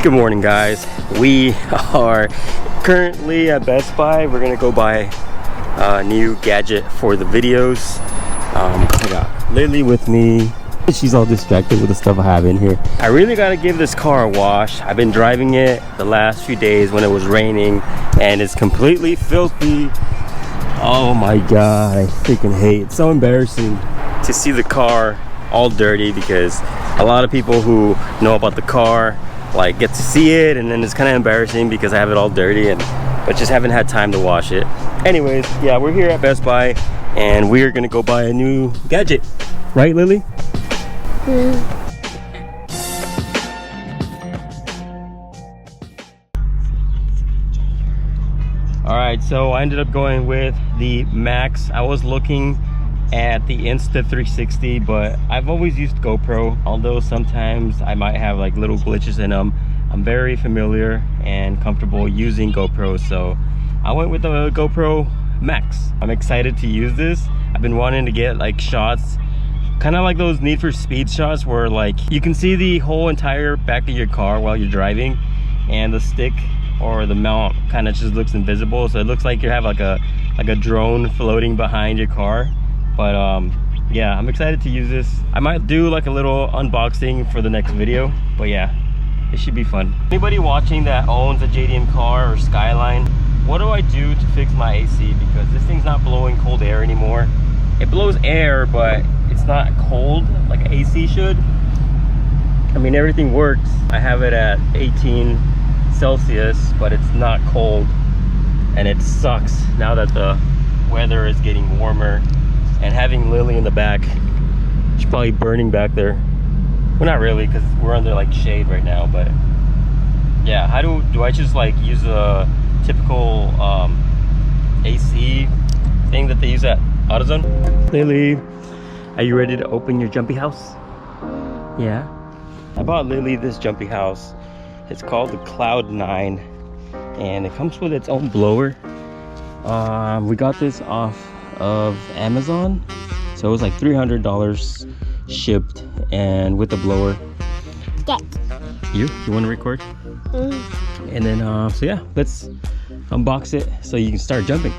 Good morning, guys. We are currently at Best Buy. We're gonna go buy a new gadget for the videos. I got Lily with me. She's all distracted with the stuff I have in here. I really gotta give this car a wash. I've been driving it the last few days when it was raining and it's completely filthy. Oh my god, I freaking hate it. It's so embarrassing to see the car all dirty because a lot of people who know about the car like get to see it, and then it's kind of embarrassing because I have it all dirty but just haven't had time to wash it. Anyways, yeah, we're here at Best Buy and we're gonna go buy a new gadget. Right, Lily? Alright, so I ended up going with the Max. I was looking at the Insta360, but I've always used GoPro, although sometimes I might have like little glitches in them. I'm very familiar and comfortable using GoPro, so I went with the GoPro Max. I'm excited to use this. I've been wanting to get like shots, kind of like those Need for Speed shots where like you can see the whole entire back of your car while you're driving and the stick or the mount kind of just looks invisible, so it looks like you have like a drone floating behind your car. But yeah, I'm excited to use this. I might do like a little unboxing for the next video, but yeah, it should be fun. Anybody watching that owns a JDM car or Skyline, what do I do to fix my AC? Because this thing's not blowing cold air anymore. It blows air, but it's not cold like an AC should. I mean, everything works. I have it at 18 Celsius, but it's not cold, and it sucks now that the weather is getting warmer. And having Lily in the back, she's probably burning back there. Well, not really, because we're under like shade right now, but yeah. How do I just like use a typical AC thing that they use at AutoZone? Lily, are you ready to open your jumpy house? Yeah. I bought Lily this jumpy house. It's called the Cloud 9 and it comes with its own blower. We got this off of Amazon, so it was like $300 shipped, and with the blower. Yeah. You want to record? And then so yeah, let's unbox it so you can start jumping.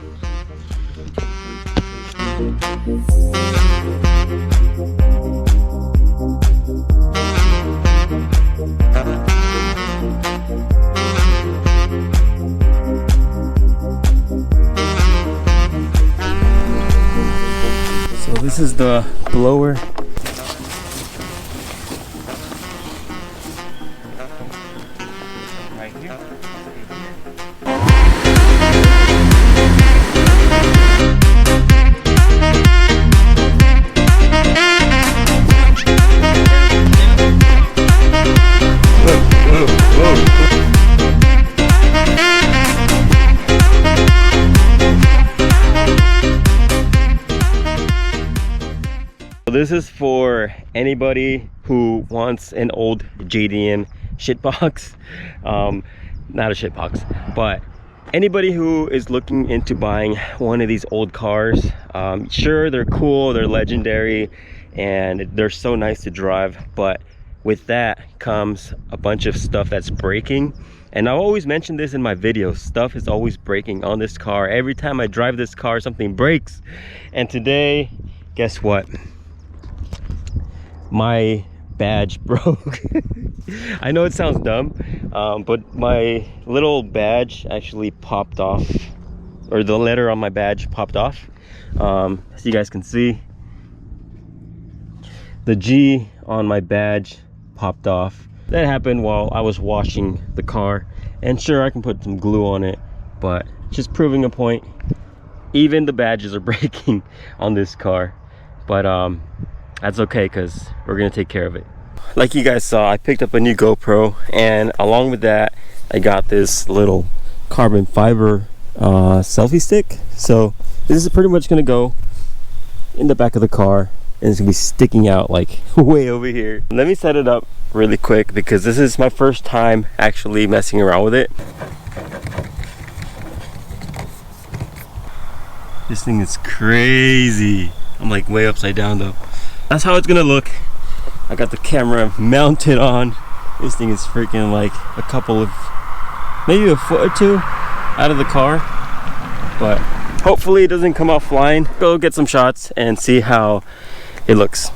This is the blower. Right here. Whoa. This is for anybody who wants an old JDM shitbox. Not a shitbox, but anybody who is looking into buying one of these old cars. Sure, they're cool, they're legendary, and they're so nice to drive, but with that comes a bunch of stuff that's breaking. And I've always mentioned this in my videos, stuff is always breaking on this car. Every time I drive this car, something breaks. And today, guess what? My badge broke. I know it sounds dumb, but my little badge actually popped off, or the letter on my badge popped off. As you guys can see, the G on my badge popped off. That happened while I was washing the car, and sure, I can put some glue on it, but just proving a point, even the badges are breaking on this car. But that's okay, because we're gonna take care of it. Like you guys saw, I picked up a new GoPro, and along with that I got this little carbon fiber selfie stick. So this is pretty much gonna go in the back of the car, and it's gonna be sticking out like way over here. Let me set it up really quick because this is my first time actually messing around with it. This thing is crazy. I'm like way upside down though. That's how it's gonna look. I got the camera mounted on This thing is freaking like a couple of, maybe a foot or two out of the car, but hopefully it doesn't come out flying. Go get some shots and see how it looks.